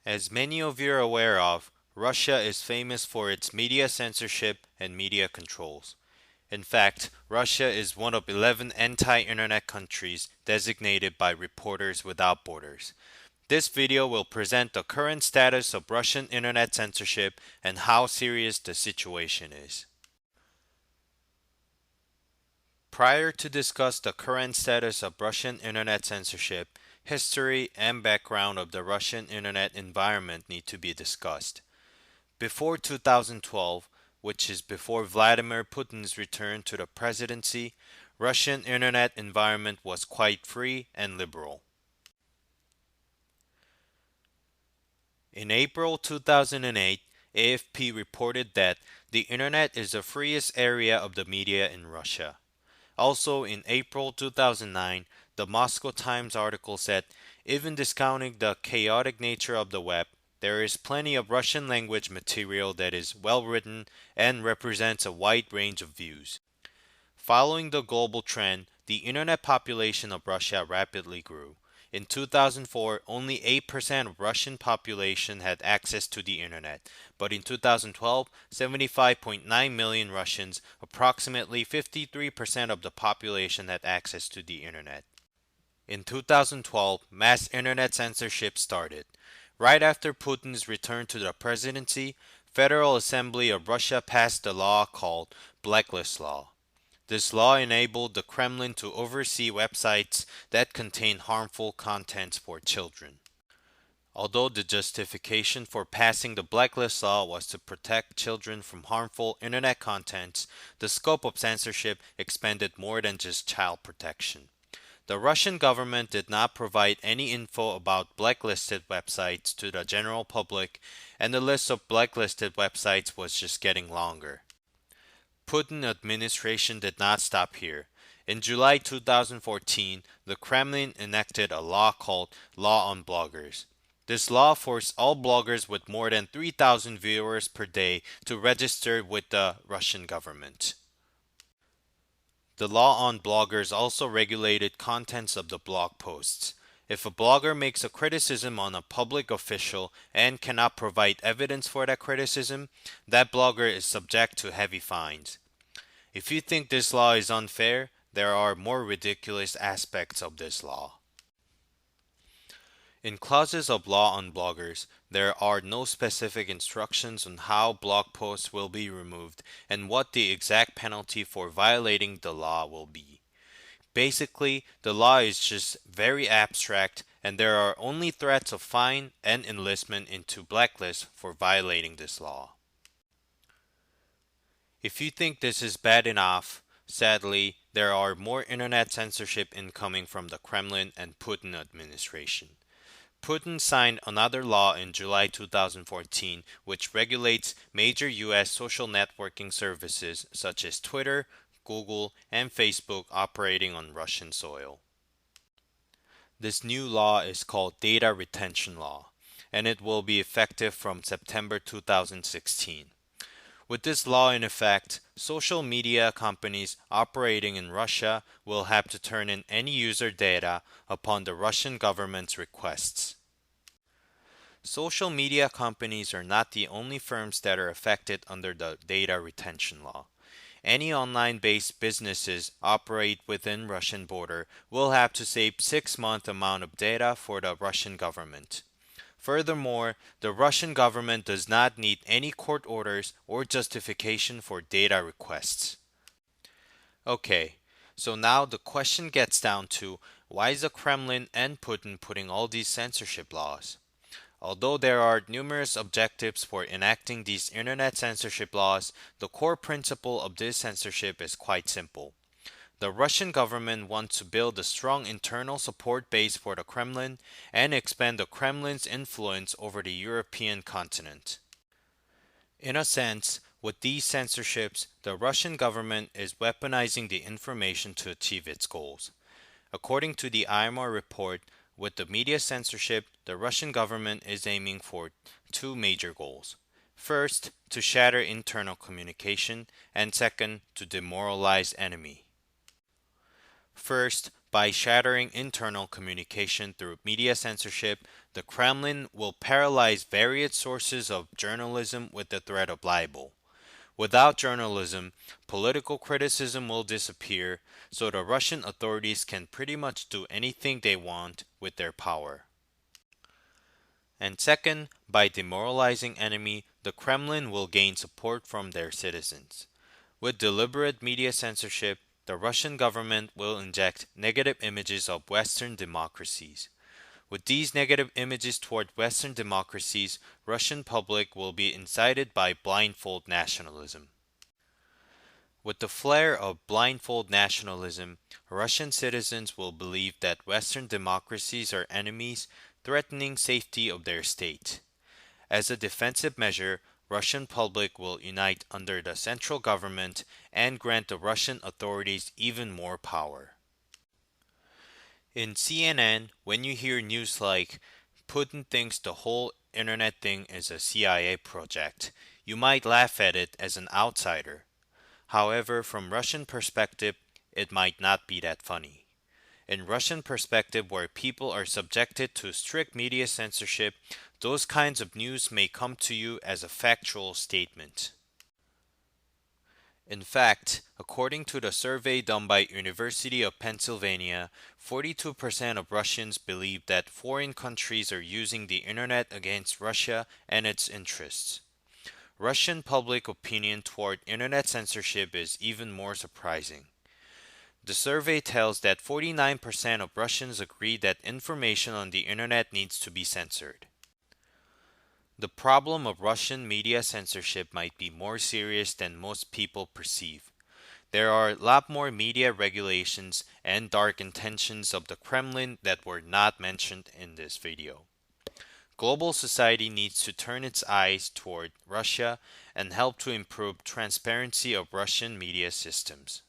As many of you are aware of, Russia is famous for its media censorship and media controls. In fact, Russia is one of 11 anti-internet countries designated by Reporters Without Borders. This video will present the current status of Russian internet censorship and how serious the situation is. Prior to discuss the current status of Russian internet censorship, history and background of the Russian internet environment need to be discussed. Before 2012, which is before Vladimir Putin's return to the presidency, Russian internet environment was quite free and liberal. In April 2008, AFP reported that the internet is the freest area of the media in Russia. Also in April 2009, the Moscow Times article said, even discounting the chaotic nature of the web, there is plenty of Russian language material that is well written and represents a wide range of views. Following the global trend, the internet population of Russia rapidly grew. In 2004, only 8% of Russian population had access to the internet, but in 2012, 75.9 million Russians, approximately 53% of the population had access to the internet. In 2012, mass internet censorship started. Right after Putin's return to the presidency, Federal Assembly of Russia passed a law called Blacklist Law. This law enabled the Kremlin to oversee websites that contain harmful contents for children. Although the justification for passing the blacklist law was to protect children from harmful internet contents, the scope of censorship expanded more than just child protection. The Russian government did not provide any info about blacklisted websites to the general public, and the list of blacklisted websites was just getting longer. Putin administration did not stop here. In July 2014, the Kremlin enacted a law called Law on Bloggers. This law forced all bloggers with more than 3,000 viewers per day to register with the Russian government. The law on bloggers also regulated contents of the blog posts. If a blogger makes a criticism on a public official and cannot provide evidence for that criticism, that blogger is subject to heavy fines. If you think this law is unfair, there are more ridiculous aspects of this law. In clauses of law on bloggers, there are no specific instructions on how blog posts will be removed and what the exact penalty for violating the law will be. Basically, the law is just very abstract and there are only threats of fine and enlistment into blacklist for violating this law. If you think this is bad enough, sadly, there are more internet censorship incoming from the Kremlin and Putin administration. Putin signed another law in July 2014 which regulates major US social networking services such as Twitter, Google, and Facebook operating on Russian soil. This new law is called Data Retention Law, and it will be effective from September 2016. With this law in effect, social media companies operating in Russia will have to turn in any user data upon the Russian government's requests. Social media companies are not the only firms that are affected under the data retention law. Any online-based businesses operate within Russian border will have to save 6-month amount of data for the Russian government. Furthermore, the Russian government does not need any court orders or justification for data requests. Okay, so now the question gets down to why is the Kremlin and Putin putting all these censorship laws? Although there are numerous objectives for enacting these internet censorship laws, the core principle of this censorship is quite simple. The Russian government wants to build a strong internal support base for the Kremlin and expand the Kremlin's influence over the European continent. In a sense, with these censorships, the Russian government is weaponizing the information to achieve its goals. According to the IMR report, with the media censorship, the Russian government is aiming for two major goals. First, to shatter internal communication, and second, to demoralize enemy. First, By shattering internal communication through media censorship, the Kremlin will paralyze various sources of journalism with the threat of libel. Without journalism, political criticism will disappear, so the Russian authorities can pretty much do anything they want with their power. And second, by demoralizing enemy, the Kremlin will gain support from their citizens. With deliberate media censorship, the Russian government will inject negative images of Western democracies. With these negative images toward Western democracies, Russian public will be incited by blindfold nationalism. With the flare of blindfold nationalism, Russian citizens will believe that Western democracies are enemies threatening safety of their state. As a defensive measure, Russian public will unite under the central government and grant the Russian authorities even more power. In CNN, when you hear news like Putin thinks the whole internet thing is a CIA project, you might laugh at it as an outsider. However, from Russian perspective, it might not be that funny. In Russian perspective, where people are subjected to strict media censorship, those kinds of news may come to you as a factual statement. In fact, according to the survey done by University of Pennsylvania, 42% of Russians believe that foreign countries are using the internet against Russia and its interests. Russian public opinion toward internet censorship is even more surprising. The survey tells that 49% of Russians agree that information on the internet needs to be censored. The problem of Russian media censorship might be more serious than most people perceive. There are a lot more media regulations and dark intentions of the Kremlin that were not mentioned in this video. Global society needs to turn its eyes toward Russia and help to improve transparency of Russian media systems.